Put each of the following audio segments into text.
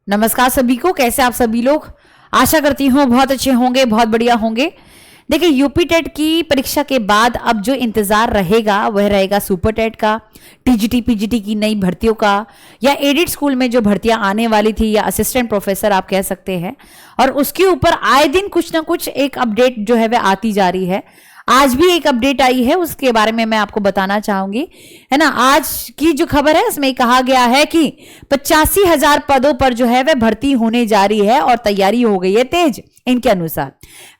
नमस्कार सभी को। कैसे आप सभी लोग? आशा करती हूँ बहुत अच्छे होंगे, बहुत बढ़िया होंगे। देखिए, यूपी टेट की परीक्षा के बाद अब जो इंतजार रहेगा वह रहेगा सुपर टेट का, टीजीटी पीजीटी की नई भर्तियों का, या एडिड स्कूल में जो भर्तियां आने वाली थी, या असिस्टेंट प्रोफेसर आप कह सकते हैं। और उसके ऊपर आए दिन कुछ ना कुछ एक अपडेट जो है वह आती जा रही है। आज भी एक अपडेट आई है, उसके बारे में मैं आपको बताना चाहूंगी, है ना। आज की जो खबर है उसमें कहा गया है कि 85,000 पदों पर जो है वह भर्ती होने जा रही है और तैयारी हो गई है तेज। इनके अनुसार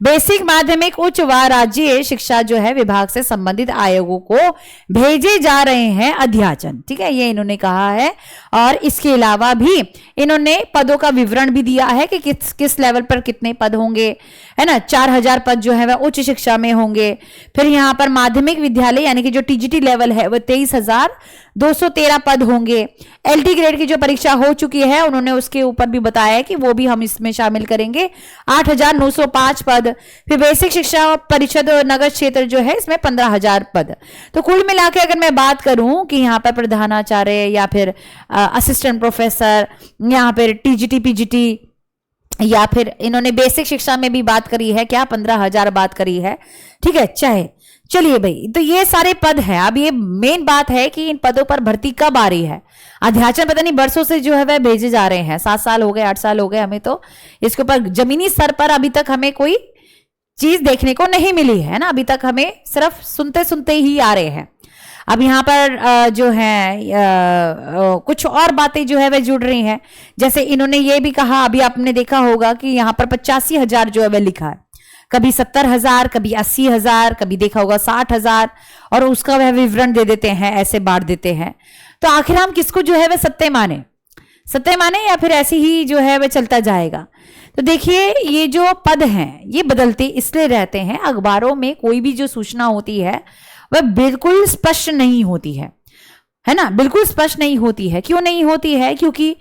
बेसिक, माध्यमिक, उच्च व राज्य शिक्षा जो है विभाग से संबंधित आयोगों को भेजे जा रहे हैं अध्याचन। ठीक है, ये इन्होंने कहा है। और इसके अलावा भी इन्होंने पदों का विवरण भी दिया है कि किस किस लेवल पर कितने पद होंगे, है ना। 4,000 पद जो है वह उच्च शिक्षा में होंगे। फिर यहाँ पर माध्यमिक विद्यालय यानी कि जो टीजीटी लेवल है वह 23,213 पद होंगे। एलटी ग्रेड की जो परीक्षा हो चुकी है उन्होंने उसके ऊपर भी बताया है कि वो भी हम इसमें शामिल करेंगे, 8,905 पद। फिर बेसिक शिक्षा परिषद और नगर क्षेत्र जो है इसमें 15,000 पद। तो कुल मिला के अगर मैं बात करूं कि यहाँ पर प्रधानाचार्य या फिर असिस्टेंट प्रोफेसर, यहाँ पर टीजीटी पीजीटी, या फिर इन्होंने बेसिक शिक्षा में भी बात करी है, क्या 15,000 बात करी है। ठीक है, चाहे चलिए भाई, तो ये सारे पद हैं। अब ये मेन बात है कि इन पदों पर भर्ती कब आ रही है। अध्याचन पता नहीं बरसों से जो है वह भेजे जा रहे हैं, 7 साल हो गए, 8 साल हो गए, हमें तो इसके ऊपर जमीनी स्तर पर अभी तक हमें कोई चीज देखने को नहीं मिली है ना। अभी तक हमें सिर्फ सुनते सुनते ही आ रहे हैं। अब यहाँ पर जो है कुछ और बातें जो है वह जुड़ रही हैं। जैसे इन्होंने ये भी कहा, अभी आपने देखा होगा कि यहाँ पर 85,000 जो है वह लिखा है, कभी 70,000, कभी 80,000, कभी देखा होगा 60,000, और उसका वह विवरण दे देते हैं, ऐसे बांट देते हैं। तो आखिर हम किसको जो है वह सत्य माने या फिर ऐसे ही जो है वह चलता जाएगा। तो देखिए, ये जो पद हैं ये बदलते इसलिए रहते हैं। अखबारों में कोई भी जो सूचना होती है वह बिल्कुल स्पष्ट नहीं होती है ना, बिल्कुल स्पष्ट नहीं होती है। क्यों नहीं होती है? क्योंकि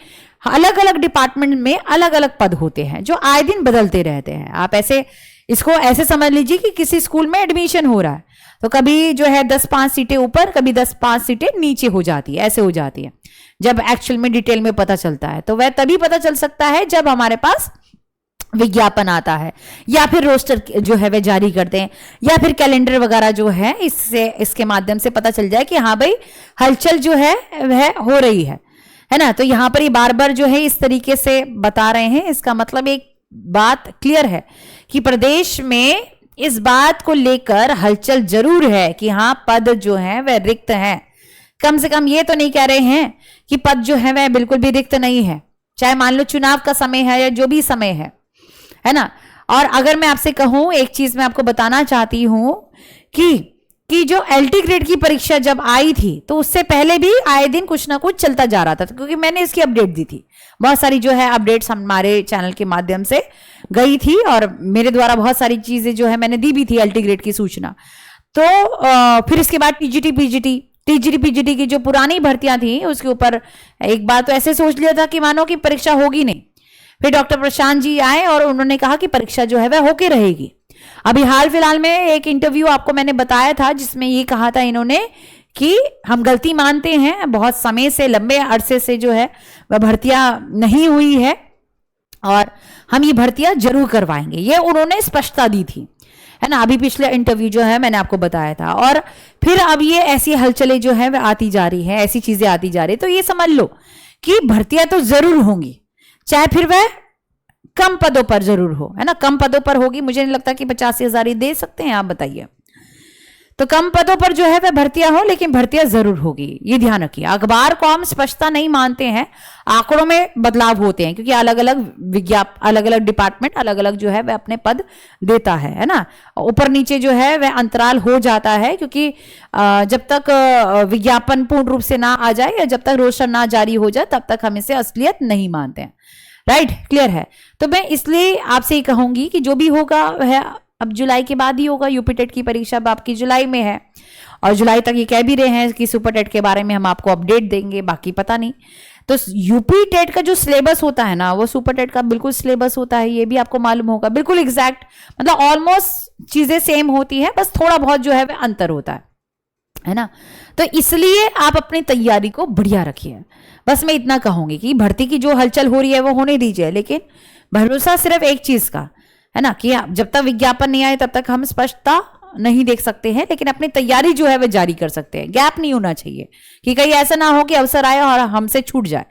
अलग अलग डिपार्टमेंट में अलग अलग पद होते हैं जो आए दिन बदलते रहते हैं। आप ऐसे इसको ऐसे समझ लीजिए कि किसी स्कूल में एडमिशन हो रहा है तो कभी जो है 10-5 सीटें ऊपर, कभी 10-5 सीटें नीचे हो जाती है, ऐसे हो जाती है। जब एक्चुअल में डिटेल में पता चलता है तो वह तभी पता चल सकता है जब हमारे पास विज्ञापन आता है, या फिर रोस्टर जो है वे जारी करते हैं, या फिर कैलेंडर वगैरह जो है इसके माध्यम से पता चल जाए कि हाँ भाई हलचल जो है वह हो रही है ना। तो यहाँ पर ये बार बार जो है इस तरीके से बता रहे हैं। इसका मतलब एक बात क्लियर है कि प्रदेश में इस बात को लेकर हलचल जरूर है कि हाँ पद जो है वह रिक्त है। कम से कम ये तो नहीं कह रहे हैं कि पद जो है वह बिल्कुल भी रिक्त नहीं है, चाहे मान लो चुनाव का समय है या जो भी समय है ना। और अगर मैं आपसे कहूं, एक चीज मैं आपको बताना चाहती हूं कि जो एलटी ग्रेड की परीक्षा जब आई थी तो उससे पहले भी आए दिन कुछ ना कुछ चलता जा रहा था, क्योंकि मैंने इसकी अपडेट दी थी। बहुत सारी जो है अपडेट्स हमारे चैनल के माध्यम से गई थी और मेरे द्वारा बहुत सारी चीजें जो है मैंने दी भी थी एलटी ग्रेड की सूचना। तो फिर इसके बाद टीजीटी पीजीटी की जो पुरानी भर्तियां थी उसके ऊपर एक बार तो ऐसे सोच लिया था कि मानो कि परीक्षा होगी नहीं। फिर डॉक्टर प्रशांत जी आए और उन्होंने कहा कि परीक्षा जो है वह होके रहेगी। अभी हाल फिलहाल में एक इंटरव्यू आपको मैंने बताया था जिसमें ये कहा था इन्होंने कि हम गलती मानते हैं, बहुत समय से, लंबे अरसे से जो है वह भर्तियां नहीं हुई है और हम ये भर्तियां जरूर करवाएंगे, ये उन्होंने स्पष्टता दी थी, है ना। अभी पिछले इंटरव्यू जो है मैंने आपको बताया था। और फिर अब ये ऐसी हलचलें जो है वह आती जा रही है, ऐसी चीजें आती जा रही है। तो ये समझ लो कि भर्तियां तो जरूर होंगी, चाहे फिर वह कम पदों पर जरूर हो, है ना। कम पदों पर होगी, मुझे नहीं लगता कि 85,000 ही दे सकते हैं, आप बताइए। तो कम पदों पर जो है वह भर्तियां हो, लेकिन भर्तियां जरूर होगी, ये ध्यान रखिए। अखबार को हम स्पष्टता नहीं मानते हैं, आंकड़ों में बदलाव होते हैं, क्योंकि अलग अलग डिपार्टमेंट अलग अलग जो है वह अपने पद देता है ना। ऊपर नीचे जो है वह अंतराल हो जाता है, क्योंकि जब तक विज्ञापन पूर्ण रूप से ना आ जाए या जब तक रोस्टर ना जारी हो जाए तब तक हम इसे असलियत नहीं मानते हैं। राइट, क्लियर है। तो मैं इसलिए आपसे ही कहूंगी कि जो भी होगा वह अब जुलाई के बाद ही होगा। यूपी टेट की परीक्षा अब आपकी जुलाई में है और जुलाई तक ये कह भी रहे हैं कि सुपर टेट के बारे में हम आपको अपडेट देंगे, बाकी पता नहीं। तो यूपी टेट का जो सिलेबस होता है ना वो सुपर टेट का बिल्कुल सिलेबस होता है, ये भी आपको मालूम होगा। बिल्कुल एग्जैक्ट, मतलब ऑलमोस्ट चीजें सेम होती है, बस थोड़ा बहुत जो है वह अंतर होता है। है ना। तो इसलिए आप अपनी तैयारी को बढ़िया रखिए। बस मैं इतना कहूंगी कि भर्ती की जो हलचल हो रही है वो होने दीजिए, लेकिन भरोसा सिर्फ एक चीज का है ना कि जब तक विज्ञापन नहीं आए तब तक हम स्पष्टता नहीं देख सकते हैं, लेकिन अपनी तैयारी जो है वह जारी कर सकते हैं। गैप नहीं होना चाहिए कि कहीं ऐसा ना हो कि अवसर आए और हमसे छूट जाए,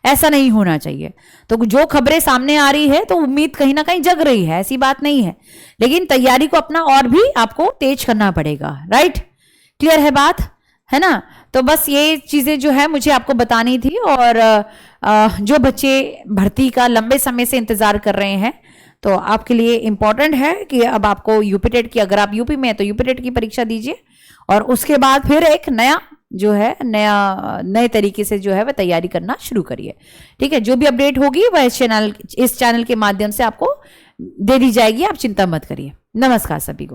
ऐसा नहीं होना चाहिए। तो जो खबरें सामने आ रही है तो उम्मीद कहीं ना कहीं जग रही है, ऐसी बात नहीं है, लेकिन तैयारी को अपना और भी आपको तेज करना पड़ेगा। राइट, क्लियर है बात, है ना। तो बस ये चीजें जो है मुझे आपको बतानी थी। और जो बच्चे भर्ती का लंबे समय से इंतजार कर रहे हैं तो आपके लिए इंपॉर्टेंट है कि अब आपको यूपी टेट की, अगर आप यूपी में है तो यूपी टेट की परीक्षा दीजिए और उसके बाद फिर एक नया जो है नए तरीके से जो है वह तैयारी करना शुरू करिए। ठीक है, जो भी अपडेट होगी वह इस चैनल के माध्यम से आपको दे दी जाएगी, आप चिंता मत करिए। नमस्कार सभी को।